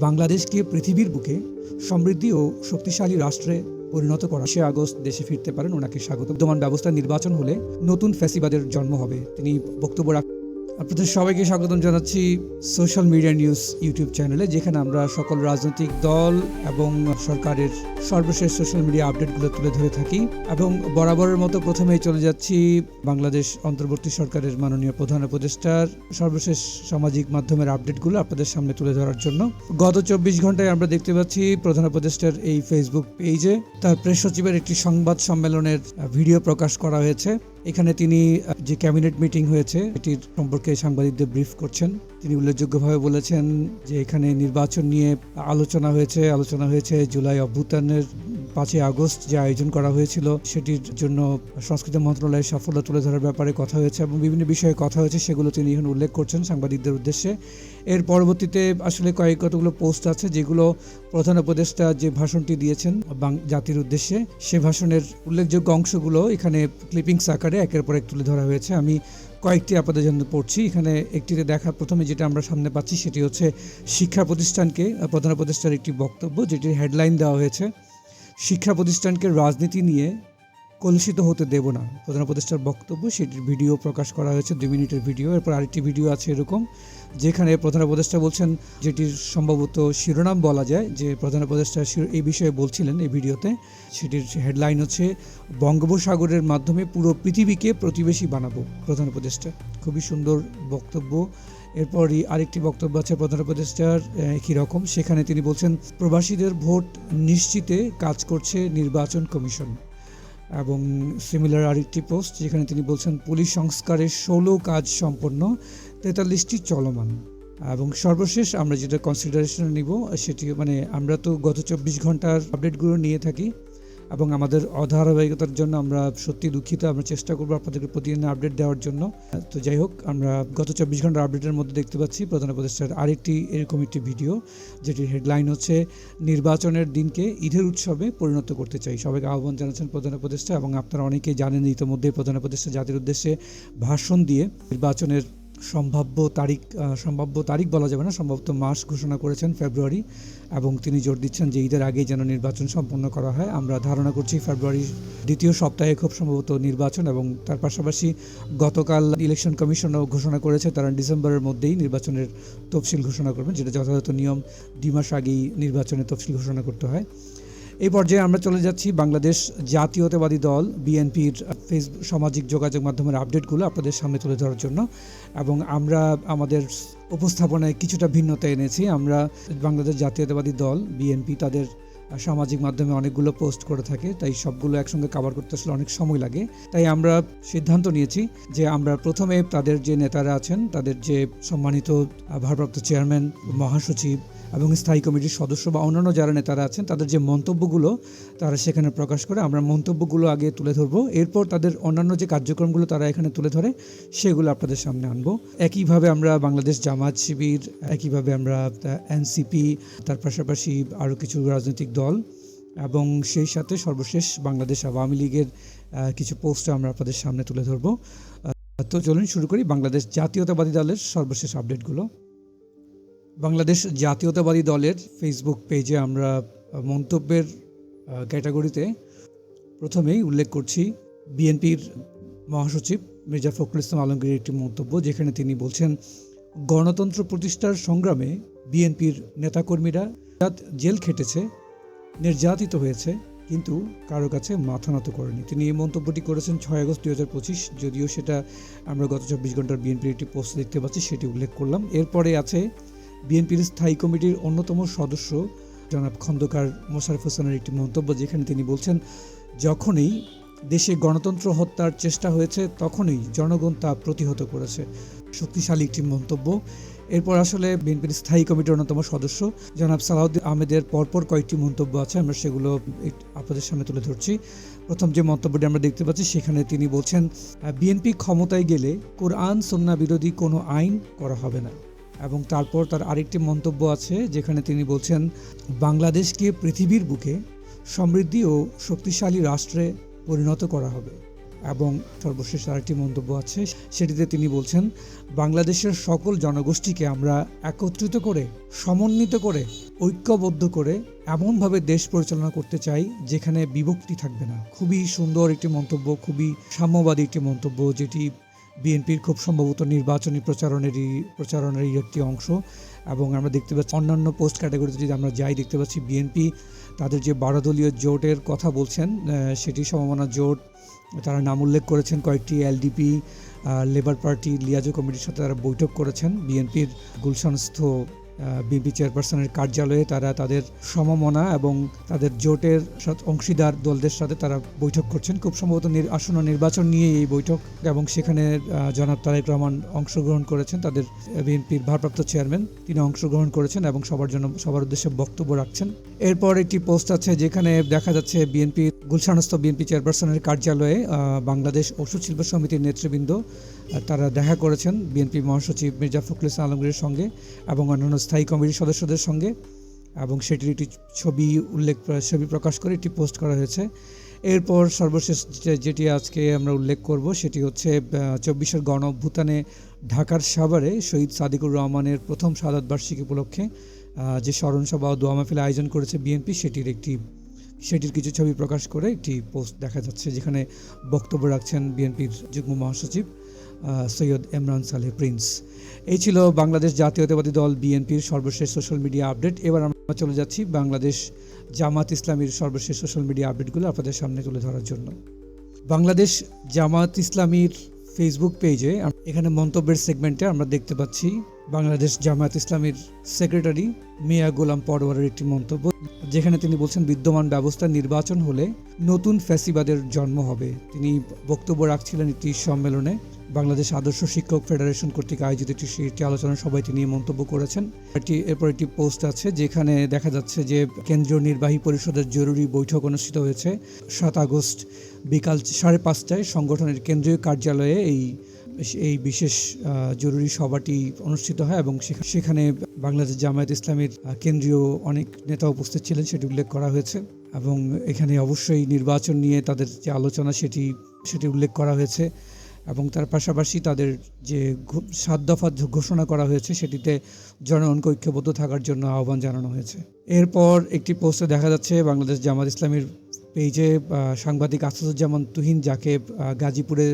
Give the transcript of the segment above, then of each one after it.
বাংলাদেশকে পৃথিবীর বুকে সমৃদ্ধি ও শক্তিশালী রাষ্ট্রে পরিণত করা। 5 আগস্ট দেশে ফিরতে পারেন, ওনাকে স্বাগত। বিদ্যমান ব্যবস্থা নির্বাচন হলে নতুন ফ্যাসিবাদের জন্ম হবে, তিনি বক্তব্য রাখেন। আপনাদের সবাইকে স্বাগতম জানাচ্ছি সোশ্যাল মিডিয়া নিউজ ইউটিউব চ্যানেলে, যেখানে আমরা সকল রাজনৈতিক দল এবং সরকারের সর্বশেষ সোশ্যাল মিডিয়া আপডেটগুলো তুলে ধরে থাকি। এবং বরাবরের মতো প্রথমেই চলে যাচ্ছি বাংলাদেশ অন্তর্বর্তী সরকারের মাননীয় প্রধান উপদেষ্টার সর্বশেষ সামাজিক মাধ্যমের আপডেটগুলো আপনাদের সামনে তুলে ধরার জন্য। গত 24 ঘন্টায় আমরা দেখতে পাচ্ছি প্রধান উপদেষ্টার এই ফেসবুক পেজে তার প্রেস সচিবের একটি সংবাদ সম্মেলনের ভিডিও প্রকাশ করা হয়েছে। এখানে তিনি যে ক্যাবিনেট মিটিং হয়েছে এটির সম্পর্কে সাংবাদিকদের ব্রিফ করছেন। তিনি উল্লেখযোগ্যভাবে বলেছেন যে এখানে নির্বাচন নিয়ে আলোচনা হয়েছে জুলাই অভ্যুত্থানের 5 আগস্ট যে আয়োজন করা হয়েছিল সেটির জন্য সংস্কৃতি মন্ত্রণালয়ের সাফল্য তুলে ধরার ব্যাপারে কথা হয়েছে এবং বিভিন্ন বিষয়ে কথা হয়েছে, সেগুলো তিনি এখন উল্লেখ করছেন সাংবাদিকদের উদ্দেশ্যে। এর পরবর্তীতে আসলে কতগুলো পোস্ট আছে যেগুলো প্রধান উপদেষ্টা যে ভাষণটি দিয়েছেন জাতির উদ্দেশ্যে, সে ভাষণের উল্লেখযোগ্য অংশগুলো এখানে ক্লিপিংস আকারে একের পর এক তুলে ধরা হয়েছে। আমি কয়েকটি আপনাদের জন্য পড়ছি। এখানে একটিতে প্রথমে যেটা আমরা সামনে পাচ্ছি সেটি হচ্ছে শিক্ষা প্রতিষ্ঠানকে প্রধান উপদেষ্টার একটি বক্তব্য, যেটির হেডলাইন দেওয়া হয়েছে শিক্ষা প্রতিষ্ঠানকে রাজনীতি নিয়ে কলুষিত হতে দেব না। প্রধান উপদেষ্টার বক্তব্য, সেটির ভিডিও প্রকাশ করা হয়েছে, 2 মিনিটের ভিডিও। এরপর আরেকটি ভিডিও আছে এরকম, যেখানে প্রধান উপদেষ্টা বলছেন, যেটির সম্ভবত শিরোনাম বলা যায় যে প্রধান উপদেষ্টা এই বিষয়ে বলছিলেন এই ভিডিওতে। সেটির হেডলাইন হচ্ছে বঙ্গোপসাগরের মাধ্যমে পুরো পৃথিবীকে প্রতিবেশী বানাবো। প্রধান উপদেষ্টা খুবই সুন্দর বক্তব্য। এরপরই আরেকটি বক্তব্য আছে প্রধান উপদেষ্টার একই রকম, সেখানে তিনি বলছেন প্রবাসীদের ভোট নিশ্চিতে কাজ করছে নির্বাচন কমিশন। এবং সিমিলার আরেকটি পোস্ট যেখানে তিনি বলছেন পুলিশ সংস্কারের 16 কাজ সম্পন্ন, 43টি চলমান। এবং সর্বশেষ আমরা যেটা কনসিডারেশনে নিব সেটি আমরা তো গত 24 ঘন্টার আপডেটগুলো নিয়ে থাকি এবং আমাদের অধারাবাহিকতার জন্য আমরা সত্যি দুঃখিত। আমরা চেষ্টা করবো আপনাদেরকে প্রতিদিন আপডেট দেওয়ার জন্য। তো যাই হোক, আমরা গত 24 ঘন্টার আপডেটের মধ্যে দেখতে পাচ্ছি প্রধান উপদেষ্টার আরেকটি এরকম একটি ভিডিও, যেটির হেডলাইন হচ্ছে নির্বাচনের দিনকে ঈদের উৎসবে পরিণত করতে চাই। সবাইকে আহ্বান জানাচ্ছেন প্রধান উপদেষ্টা। এবং আপনারা অনেকেই জানেন ইতিমধ্যে প্রধান উপদেষ্টা জাতির উদ্দেশ্যে ভাষণ দিয়ে নির্বাচনের সম্ভাব্য তারিখ বলা যাবে না, সম্ভবত মাস ঘোষণা করেছেন ফেব্রুয়ারি। এবং তিনি জোর দিচ্ছেন যে ঈদের আগেই যেন নির্বাচন সম্পন্ন করা হয়। আমরা ধারণা করছি ফেব্রুয়ারির দ্বিতীয় সপ্তাহে খুব সম্ভবত নির্বাচন। এবং তার পাশাপাশি গতকাল ইলেকশন কমিশনও ঘোষণা করেছে তারা ডিসেম্বরের মধ্যেই নির্বাচনের তফসিল ঘোষণা করবেন, যেটা যথাযথ নিয়ম 2 মাস আগেই নির্বাচনের তফসিল ঘোষণা করতে হয়। এই পর্যায়ে আমরা চলে যাচ্ছি বাংলাদেশ জাতীয়তাবাদী দল বিএনপির ফেসবুক সামাজিক যোগাযোগ মাধ্যমের আপডেটগুলো আপনাদের সামনে তুলে ধরার জন্য। এবং আমরা আমাদের উপস্থাপনায় কিছুটা ভিন্নতা এনেছি। আমরা বাংলাদেশ জাতীয়তাবাদী দল বিএনপি তাদের সামাজিক মাধ্যমে অনেকগুলো পোস্ট করে থাকে, তাই সবগুলো একসঙ্গে কভার করতে আসলে অনেক সময় লাগে। তাই আমরা সিদ্ধান্ত নিয়েছি যে আমরা প্রথমে তাদের যে নেতারা আছেন, তাদের যে সম্মানিত ভারপ্রাপ্ত চেয়ারম্যান, মহাসচিব এবং স্থায়ী কমিটির সদস্য বা অন্যান্য যারা নেতারা আছেন, তাদের যে মন্তব্যগুলো তারা সেখানে প্রকাশ করে, আমরা মন্তব্যগুলো আগে তুলে ধরবো। এরপর তাদের অন্যান্য যে কার্যক্রমগুলো তারা এখানে তুলে ধরে সেগুলো আপনাদের সামনে আনবো। একইভাবে আমরা বাংলাদেশ জামাত শিবির, একইভাবে আমরা এনসিপি, তার পাশাপাশি আরও কিছু রাজনৈতিক দল এবং সেই সাথে সর্বশেষ বাংলাদেশ আওয়ামী লীগের কিছু পোস্ট আমরা আপনাদের সামনে তুলে ধরবো। তো চলুন শুরু করি বাংলাদেশ জাতীয়তাবাদী দলের সর্বশেষ আপডেটগুলো। বাংলাদেশ জাতীয়তাবাদী দলের ফেসবুক পেজে আমরা মন্তব্যের ক্যাটাগরিতে প্রথমেই উল্লেখ করছি বিএনপির মহাসচিব মির্জা ফখরুল ইসলাম আলমগীরের একটি মন্তব্য, যেখানে তিনি বলছেন গণতন্ত্র প্রতিষ্ঠার সংগ্রামে বিএনপির নেতাকর্মীরা জেল খেটেছে, নির্যাতিত হয়েছে, কিন্তু কারো কাছে মাথা নত করেনি। তিনি এই মন্তব্যটি করেছেন 6 আগস্ট 2025। যদিও সেটা আমরা গত 24 ঘন্টার বিএনপির একটি পোস্ট দেখতে পাচ্ছি, সেটি উল্লেখ করলাম। এরপরে আছে বিএনপির স্থায়ী কমিটির অন্যতম সদস্য জনাব খন্দকার মোশাররফ হোসেনের একটি মন্তব্য, যেখানে তিনি বলছেন যখনই দেশে গণতন্ত্র হত্যার চেষ্টা হয়েছে তখনই জনগণ তা প্রতিহত করেছে। শক্তিশালী একটি মন্তব্য। এরপর আসলে বিএনপির স্থায়ী কমিটির অন্যতম সদস্য জনাব সালাউদ্দিন আহমেদের পরপর কয়েকটি মন্তব্য আছে, আমরা সেগুলো আপনাদের সামনে তুলে ধরছি। প্রথম যে মন্তব্যটি আমরা দেখতে পাচ্ছি সেখানে তিনি বলছেন বিএনপি ক্ষমতায় গেলে কোরআন সুন্নাহ বিরোধী কোনো আইন করা হবে না। এবং তারপর তার আরেকটি মন্তব্য আছে যেখানে তিনি বলছেন বাংলাদেশকে পৃথিবীর বুকে সমৃদ্ধি ও শক্তিশালী রাষ্ট্রে পরিণত করা হবে। এবং সর্বশেষ আরেকটি মন্তব্য আছে, সেটিতে তিনি বলছেন, বাংলাদেশের সকল জনগোষ্ঠীকে আমরা একত্রিত করে, সমন্বিত করে, ঐক্যবদ্ধ করে এমনভাবে দেশ পরিচালনা করতে চাই যেখানে বিভক্তি থাকবে না। খুবই সুন্দর একটি মন্তব্য, খুবই সাম্যবাদী একটি মন্তব্য, যেটি বিএনপির খুব সম্ভবত নির্বাচনী প্রচারণেরই একটি অংশ। এবং আমরা দেখতে পাচ্ছি অন্যান্য পোস্ট ক্যাটাগরিতে যদি আমরা যাই, দেখতে পাচ্ছি বিএনপি তাদের যে 12 দলীয় জোটের কথা বলছেন, সেটি সমমনা জোট, তারা নাম উল্লেখ করেছেন কয়েকটি এলডিপি, লেবার পার্টি, লিয়াজো কমিটির সাথে তারা বৈঠক করেছেন। বিএনপির গুলশানস্থ বিএনপি চেয়ারপারসনের কার্যালয়ে তারা তাদের সমমনা এবং তাদের জোটের অংশীদার দলদের সাথে তারা বৈঠক করছেন। খুব সম্ভবত আসন্ন নির্বাচন নিয়ে এই বৈঠক, এবং সেখানে জনাব তারেক রহমান অংশগ্রহণ করেছেন, তাদের বিএনপির ভারপ্রাপ্ত চেয়ারম্যান, তিনি অংশগ্রহণ করেছেন এবং সবার উদ্দেশ্যে বক্তব্য রাখছেন। এরপর একটি পোস্ট আছে যেখানে দেখা যাচ্ছে বিএনপি গুলশানস্থ বিএনপি চেয়ারপারসনের কার্যালয়ে বাংলাদেশ ওষুধ শিল্প সমিতির নেতৃবৃন্দ তারা দেখা করেছেন বিএনপি মহাসচিব মির্জা ফখরুল ইসলাম আলমগীরের সঙ্গে এবং অন্যান্য স্থায়ী কমিটির সদস্যদের সঙ্গে, এবং সেটির একটি ছবি প্রকাশ করে একটি পোস্ট করা হয়েছে। এরপর সর্বশেষ যেটি আজকে আমরা উল্লেখ করব সেটি হচ্ছে 24-এর গণ অভ্যুত্থানে ঢাকার সাভারে শহীদ সাদিকুর রহমানের প্রথম শাহাদাত বার্ষিকী উপলক্ষে যে স্মরণসভা ও দোয়া মাহফিল আয়োজন করেছে বিএনপি, সেটির কিছু ছবি প্রকাশ করে একটি পোস্ট দেখা যাচ্ছে, যেখানে বক্তব্য রাখছেন বিএনপির যুগ্ম মহাসচিব সৈয়দ এমরান সালেহ প্রিন্স। এই ছিল বাংলাদেশ জাতীয়তাবাদী দল বিএনপির সর্বশেষ সোশ্যাল মিডিয়া আপডেট। এবার আমরা চলে যাচ্ছি বাংলাদেশ জামাত ইসলামীর সর্বশেষ সোশ্যাল মিডিয়া আপডেটগুলো আপনাদের সামনে তুলে ধরার জন্য। বাংলাদেশ জামাত ইসলামীর ফেসবুক পেজে এখানে মন্তব্যের সেগমেন্টে আমরা দেখতে পাচ্ছি বাংলাদেশ জামাত ইসলামীর সেক্রেটারি মিয়া গোলাম পরোয়ারের একটি মন্তব্য, যেখানে তিনি বলছেন, বিদ্যমান ব্যবস্থা নির্বাচন হলে নতুন ফ্যাসিবাদের জন্ম হবে। তিনি বক্তব্য রাখছিলেন একটি সম্মেলনে, বাংলাদেশ আদর্শ শিক্ষক ফেডারেশন কর্তৃক আয়োজিত একটি আলোচনা সভায় তিনি মন্তব্য করেছেন। এরপর একটি পোস্ট আছে যেখানে দেখা যাচ্ছে যে কেন্দ্রীয় নির্বাহী পরিষদের জরুরি বৈঠক অনুষ্ঠিত হয়েছে 7 আগস্ট বিকাল 5:30টায় সংগঠনের কেন্দ্রীয় কার্যালয়ে এই বিশেষ জরুরি সভাটি অনুষ্ঠিত হয় এবং সেখানে বাংলাদেশ জামায়াত ইসলামীর কেন্দ্রীয় অনেক নেতা উপস্থিত ছিলেন, সেটি উল্লেখ করা হয়েছে। এবং এখানে অবশ্যই নির্বাচন নিয়ে তাদের যে আলোচনা সেটি উল্লেখ করা হয়েছে, এবং তার পাশাপাশি তাদের যে 7 দফা ঘোষণা করা হয়েছে সেটিতে জনগণকে ঐক্যবদ্ধ থাকার জন্য আহ্বান জানানো হয়েছে। এরপর একটি পোস্টে দেখা যাচ্ছে বাংলাদেশ জামাত ইসলামীর পেজে সাংবাদিক আসাদুজ্জামান তুহিন, যাকে গাজীপুরে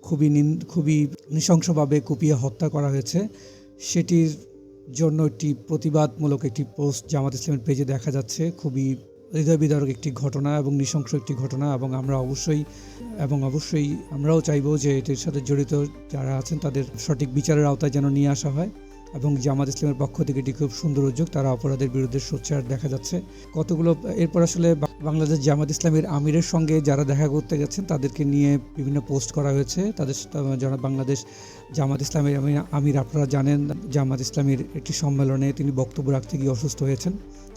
খুবই নৃশংসভাবে কুপিয়ে হত্যা করা হয়েছে, সেটির জন্য একটি প্রতিবাদমূলক একটি পোস্ট জামাত ইসলামের পেজে দেখা যাচ্ছে। খুবই হৃদয় বিদারক একটি ঘটনা এবং নৃশংস একটি ঘটনা, এবং অবশ্যই আমরাও চাইব যে এটির সাথে জড়িত যারা আছেন তাদের সঠিক বিচারের আওতায় যেন নিয়ে আসা হয়, এবং জামাত ইসলামের পক্ষ থেকে এটি খুব সুন্দর উদ্যোগ, তারা অপরাধের বিরুদ্ধে সোচ্চার দেখা যাচ্ছে কতগুলো। এরপর আসলে বাংলাদেশ জামাত ইসলামের আমিরের সঙ্গে যারা দেখা করতে গেছেন তাদেরকে নিয়ে বিভিন্ন পোস্ট করা হয়েছে। তাদের যারা বাংলাদেশ জামাত ইসলামের আমির, আপনারা জানেন জামাত ইসলামের একটি সম্মেলনে তিনি বক্তব্য রাখতে গিয়ে অসুস্থ হয়েছেন,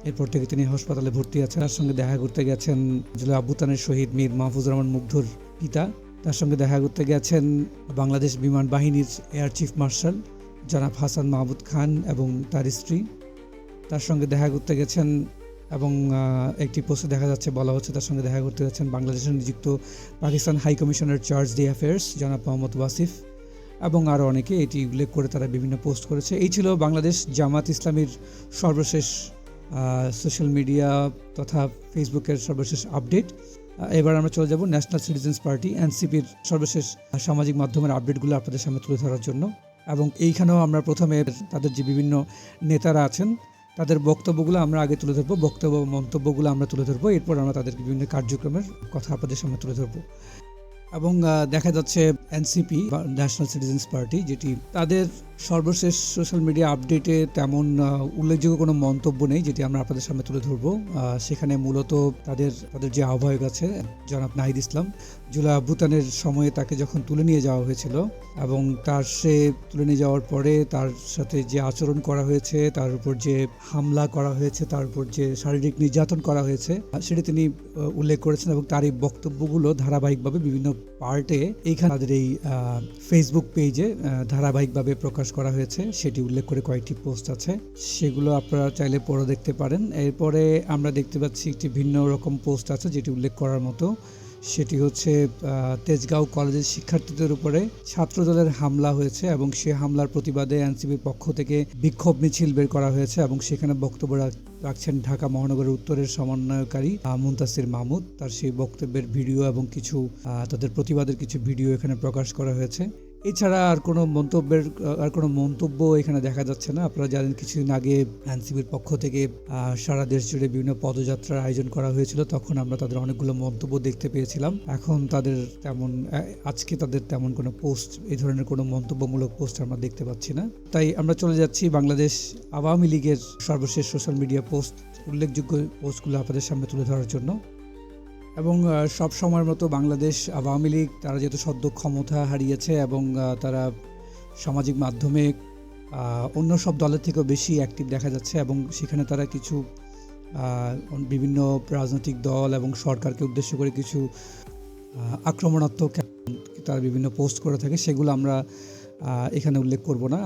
এরপর থেকে তিনি হাসপাতালে ভর্তি আছেন। তার সঙ্গে দেখা করতে গেছেন জুলাই আভ্যুত্থানের শহীদ মীর মাহফুজুর রহমান মুগ্ধর পিতা, তার সঙ্গে দেখা করতে গেছেন বাংলাদেশ বিমান বাহিনীর এয়ার চিফ মার্শাল জনাব হাসান মাহমুদ খান এবং তার স্ত্রী, তার সঙ্গে দেখা করতে গেছেন, এবং একটি পোস্টে বলা হচ্ছে তার সঙ্গে দেখা করতে গেছেন বাংলাদেশের নিযুক্ত পাকিস্তান হাই কমিশনার চার্জ দি অ্যাফেয়ার্স জনাব মোহাম্মদ ওয়াসিফ, এবং আরও অনেকে এটি উল্লেখ করে তারা বিভিন্ন পোস্ট করেছে। এই ছিল বাংলাদেশ জামাত ইসলামীর সর্বশেষ সোশ্যাল মিডিয়া তথা ফেসবুকের সর্বশেষ আপডেট। এবার আমরা চলে যাব ন্যাশনাল সিটিজেন্স পার্টি এনসিপির সর্বশেষ সামাজিক মাধ্যমের আপডেটগুলো আপনাদের সামনে তুলে ধরার জন্য, এবং এইখানেও আমরা প্রথমে তাদের যে বিভিন্ন নেতারা আছেন তাদের বক্তব্যগুলো আমরা আগে তুলে ধরবো, মন্তব্যগুলো আমরা তুলে ধরবো, এরপর আমরা তাদের বিভিন্ন কার্যক্রমের কথা আপনাদের সামনে তুলে ধরবো। এবং দেখা যাচ্ছে এনসিপি ন্যাশনাল সিটিজেন্স পার্টি, যেটি তাদের সর্বশেষ সোশ্যাল মিডিয়া আপডেটে তেমন উল্লেখযোগ্য কোনো মন্তব্য নেই যেটি আমরা আপনাদের সামনে তুলে ধরবো। সেখানে মূলত তাদের যে আহ্বায়ক আছে জনাব নাহিদ ইসলাম, জুলাই অভ্যুত্থানের সময়ে তাকে যখন তুলে নিয়ে যাওয়া হয়েছিল এবং সে তুলে নিয়ে যাওয়ার পরে তার সাথে যে আচরণ করা হয়েছে, তার উপর যে হামলা করা হয়েছে, তার উপর যে শারীরিক নির্যাতন করা হয়েছে, সেটি তিনি উল্লেখ করেছেন, এবং তার এই বক্তব্যগুলো ধারাবাহিকভাবে বিভিন্ন পার্টে এইখানে তাদের এই ফেসবুক পেজে ধারাবাহিকভাবে প্রকাশ করা হয়েছে, সেটি উল্লেখ করে কয়েকটি পোস্ট আছে, সেগুলো আপনারা চাইলে পড়ে দেখতে পারেন। এরপরে আমরা দেখতে পাচ্ছি একটি ভিন্ন রকম পোস্ট আছে যেটি উল্লেখ করার মতো, সেটি হচ্ছে তেজগাঁও কলেজের শিক্ষার্থীদের উপরে ছাত্রদলের হামলা হয়েছে এবং সে হামলার প্রতিবাদে এনসিপির পক্ষ থেকে বিক্ষোভ মিছিল বের করা হয়েছে এবং সেখানে বক্তব্য রাখছেন ঢাকা মহানগরের উত্তরের সমন্বয়কারী মুনতাসির মাহমুদ। তার সেই বক্তব্যের ভিডিও এবং কিছু তাদের প্রতিবাদের কিছু ভিডিও এখানে প্রকাশ করা হয়েছে। এছাড়া আর কোনো মন্তব্য এখানে দেখা যাচ্ছে না। আপনারা জানেন কিছুদিন আগে এনসিপির পক্ষ থেকে সারা দেশ জুড়ে বিভিন্ন পদযাত্রার আয়োজন করা হয়েছিল, তখন আমরা তাদের অনেকগুলো মন্তব্য দেখতে পেয়েছিলাম। এখন আজকে তাদের তেমন কোনো পোস্ট, এই ধরনের কোনো মন্তব্যমূলক পোস্ট আমরা দেখতে পাচ্ছি না। তাই আমরা চলে যাচ্ছি বাংলাদেশ আওয়ামী লীগের সর্বশেষ সোশ্যাল মিডিয়া পোস্ট, উল্লেখযোগ্য পোস্টগুলো আপনাদের সামনে তুলে ধরার জন্য। এবং সব সময়ের মতো বাংলাদেশ আওয়ামী লীগ তারা যেহেতু সদ্য ক্ষমতা হারিয়েছে এবং তারা সামাজিক মাধ্যমে অন্য সব দলের থেকেও বেশি অ্যাক্টিভ দেখা যাচ্ছে এবং সেখানে তারা কিছু বিভিন্ন রাজনৈতিক দল এবং সরকারকে উদ্দেশ্য করে কিছু আক্রমণাত্মক তারা বিভিন্ন পোস্ট করে থাকে, সেগুলো আমরা এখানে উল্লেখ করব না।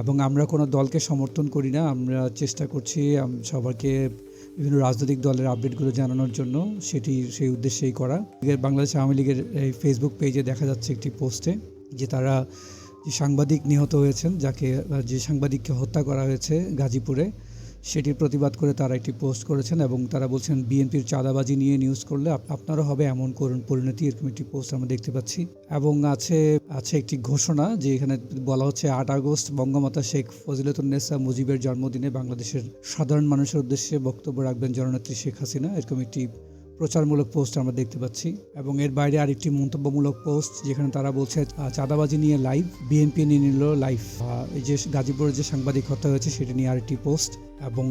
এবং আমরা কোনো দলকে সমর্থন করি না, আমরা চেষ্টা করছি সবাইকে বিভিন্ন রাজনৈতিক দলের আপডেটগুলো জানানোর জন্য, সেই উদ্দেশ্যেই করা। বাংলাদেশ আওয়ামী লীগের এই ফেসবুক পেজে দেখা যাচ্ছে একটি পোস্টে যে তারা যে সাংবাদিক নিহত হয়েছেন, যে সাংবাদিককে হত্যা করা হয়েছে গাজীপুরে, সেটির প্রতিবাদ করে তারা একটি পোস্ট করেছেন এবং তারা বলছেন বিএনপির চাঁদাবাজি নিয়ে নিউজ করলে আপনারও হবে এমন করুণ পরিণতি, এরকম একটি পোস্ট আমরা দেখতে পাচ্ছি। এবং আছে একটি ঘোষণা যে এখানে বলা হচ্ছে 8 আগস্ট বঙ্গমাতা শেখ ফজিলাতুন্নেসা মুজিবের জন্মদিনে বাংলাদেশের সাধারণ মানুষের উদ্দেশ্যে বক্তব্য রাখবেন জননেত্রী শেখ হাসিনা, এরকম একটি প্রচারমূলক পোস্ট আমরা দেখতে পাচ্ছি। এবং এর বাইরে আরেকটি মন্তব্যমূলক পোস্ট যেখানে তারা বলছে চাঁদাবাজি নিয়ে লাইভ, বিএনপি নিয়ে নিল লাইভ, এই যে গাজীপুরের যে সাংবাদিক হত্যা হয়েছে সেটি নিয়ে আরেকটি পোস্ট। এবং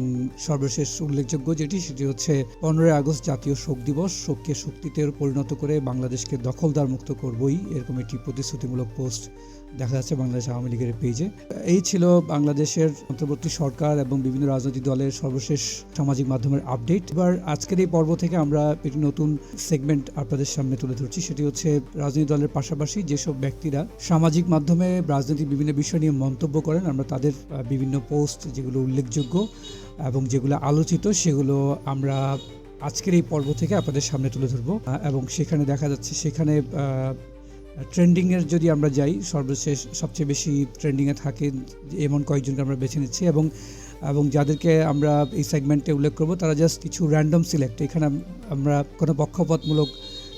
সর্বশেষ উল্লেখযোগ্য সেটি হচ্ছে 15 আগস্ট জাতীয় শোক দিবস, শোককে শক্তিতে পরিণত করে বাংলাদেশকে দখলদার মুক্ত করবই, এরকম একটি প্রতিশ্রুতিমূলক পোস্ট দেখা যাচ্ছে বাংলাদেশ আওয়ামী লীগের পেজে। এই ছিল বাংলাদেশের অন্তর্বর্তী সরকার এবং বিভিন্ন রাজনৈতিক দলের সর্বশেষ সামাজিক মাধ্যমের আপডেট। এবার আজকের এই পর্ব থেকে আমরা একটি নতুন সেগমেন্ট আপনাদের সামনে তুলে ধরছি, সেটি হচ্ছে রাজনৈতিক দলের পাশাপাশি যেসব ব্যক্তিরা সামাজিক মাধ্যমে রাজনৈতিক বিভিন্ন বিষয় নিয়ে মন্তব্য করেন, আমরা তাদের বিভিন্ন পোস্ট যেগুলো উল্লেখযোগ্য এবং যেগুলো আলোচিত সেগুলো আমরা আজকের এই পর্ব থেকে আপনাদের সামনে তুলে ধরবো। এবং সেখানে দেখা যাচ্ছে ট্রেন্ডিংয়ের যদি আমরা যাই, সর্বশেষ সবচেয়ে বেশি ট্রেন্ডিংয়ে থাকে এমন কয়েকজনকে আমরা বেছে নিচ্ছি এবং যাদেরকে আমরা এই সেগমেন্টে উল্লেখ করব তারা জাস্ট কিছু র্যান্ডম সিলেক্ট, এখানে আমরা কোনো পক্ষপাতমূলক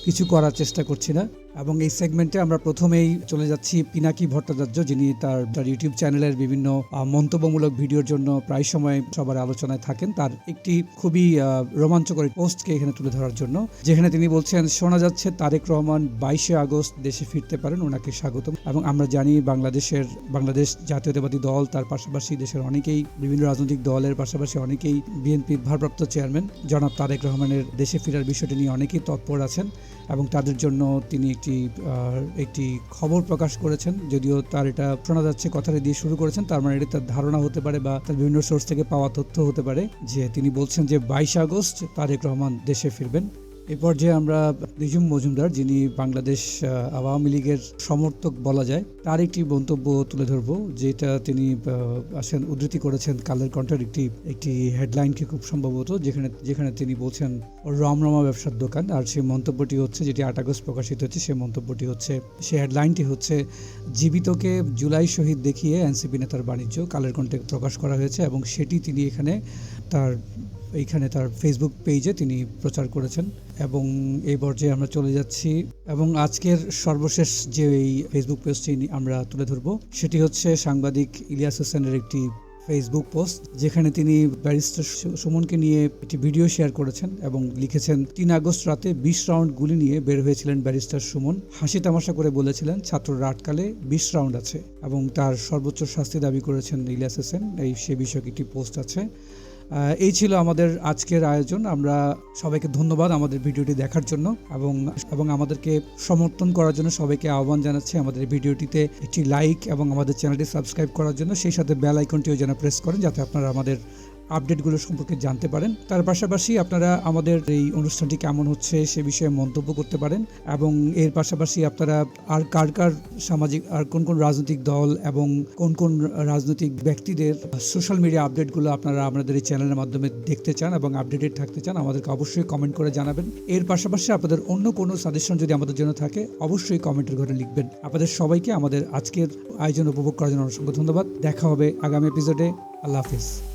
কিছু করার চেষ্টা করছি না। এবং এই সেগমেন্টে আমরা প্রথমেই চলে যাচ্ছি পিনাকি ভট্টাচার্য, যিনি তার ইউটিউব চ্যানেলের বিভিন্ন মন্তব্যমূলক ভিডিওর জন্য প্রায় সময় সবার আলোচনায় থাকেন। তার একটি খুবই রোমাঞ্চকর পোস্টকে এখানে তুলে ধরার জন্য, যেখানে তিনি বলছেন শোনা যাচ্ছে তারেক রহমান 22 আগস্ট দেশে ফিরতে পারেন, ওনাকে স্বাগতম। এবং আমরা জানি বাংলাদেশ জাতীয়তাবাদী দল, তার পাশাপাশি দেশের অনেকেই বিভিন্ন রাজনৈতিক দলের পাশাপাশি অনেকেই বিএনপির ভারপ্রাপ্ত চেয়ারম্যান জনাব তারেক রহমানের দেশে ফেরার বিষয়টি নিয়ে অনেকেই তৎপর আছেন এবং তাদের জন্য তিনি একটি খবর প্রকাশ করেছেন। যদিও তার এটা শোনা যাচ্ছে কথাটা দিয়ে শুরু করেছেন, তার মানে এটা তার ধারণা হতে পারে বা তার বিভিন্ন সোর্স থেকে পাওয়া তথ্য হতে পারে যে তিনি বলছেন যে 22 আগস্ট তারেক রহমান দেশে ফিরবেন। এ পর্যায়ে আমরা নিজুম মজুমদার, যিনি বাংলাদেশ আওয়ামী লীগের সমর্থক বলা যায়, তার একটি মন্তব্য তুলে ধরবো, যেটা তিনি উদ্ধৃতি করেছেন কালের কণ্ঠের একটি হেডলাইনকে খুব সম্ভবত, যেখানে তিনি বলছেন রমরমা ব্যবসার দোকান। আর সেই মন্তব্যটি হচ্ছে, যেটি 8 আগস্ট প্রকাশিত হচ্ছে, সেই মন্তব্যটি হচ্ছে, সেই হেডলাইনটি হচ্ছে জীবিতকে জুলাই শহীদ দেখিয়ে এনসিপি নেতার বাণিজ্য, কালের কণ্ঠে প্রকাশ করা হয়েছে এবং সেটি তিনি এইখানে তার ফেসবুক পেজে তিনি প্রচার করেছেন। এবং এই পর্যায়ে আমরা চলে যাচ্ছি এবং আজকের সর্বশেষ যে এই ফেসবুক পোস্টটি আমরা তুলে ধরবো সেটি হচ্ছে সাংবাদিক ইলিয়াস হোসেনের একটি ফেসবুক পোস্ট, যেখানে তিনি ব্যারিস্টার সুমনকে নিয়ে একটি ভিডিও শেয়ার করেছেন এবং লিখেছেন 3 আগস্ট রাতে 20 রাউন্ড গুলি নিয়ে বের হয়েছিলেন ব্যারিস্টার সুমন, হাসি তামাশা করে বলেছিলেন ছাত্ররা আটকালে 20 রাউন্ড আছে এবং তার সর্বোচ্চ শাস্তি দাবি করেছেন ইলিয়াস হোসেন। সে বিষয়ে একটি পোস্ট আছে। এই ছিল আমাদের আজকের আয়োজন। আমরা সবাইকে ধন্যবাদ আমাদের ভিডিওটি দেখার জন্য এবং আমাদেরকে সমর্থন করার জন্য সবাইকে আহ্বান জানাচ্ছি আমাদের ভিডিওটিতে একটি লাইক এবং আমাদের চ্যানেলটি সাবস্ক্রাইব করার জন্য, সেই সাথে বেল আইকনটিও যেন প্রেস করেন যাতে আপনারা আমাদের আপডেটগুলো সম্পর্কে জানতে পারেন। তার পাশাপাশি আপনারা আমাদের এই অনুষ্ঠানটি কেমন হচ্ছে সে বিষয়ে মন্তব্য করতে পারেন এবং এর পাশাপাশি আপনারা আর কার কার সামাজিক আর কোন কোন রাজনৈতিক দল এবং কোন কোন রাজনৈতিক ব্যক্তিদের সোশ্যাল মিডিয়া আপডেটগুলো আপনারা আমাদের এই চ্যানেলের মাধ্যমে দেখতে চান এবং আপডেটেড থাকতে চান আমাদেরকে অবশ্যই কমেন্ট করে জানাবেন। এর পাশাপাশি আপনাদের অন্য কোনো সাজেশন যদি আমাদের জন্য থাকে অবশ্যই কমেন্টের ঘরে লিখবেন। আপনাদের সবাইকে আমাদের আজকের আয়োজন উপভোগ করার জন্য অসংখ্য ধন্যবাদ। দেখা হবে আগামী এপিসোডে। আল্লাহ হাফিজ।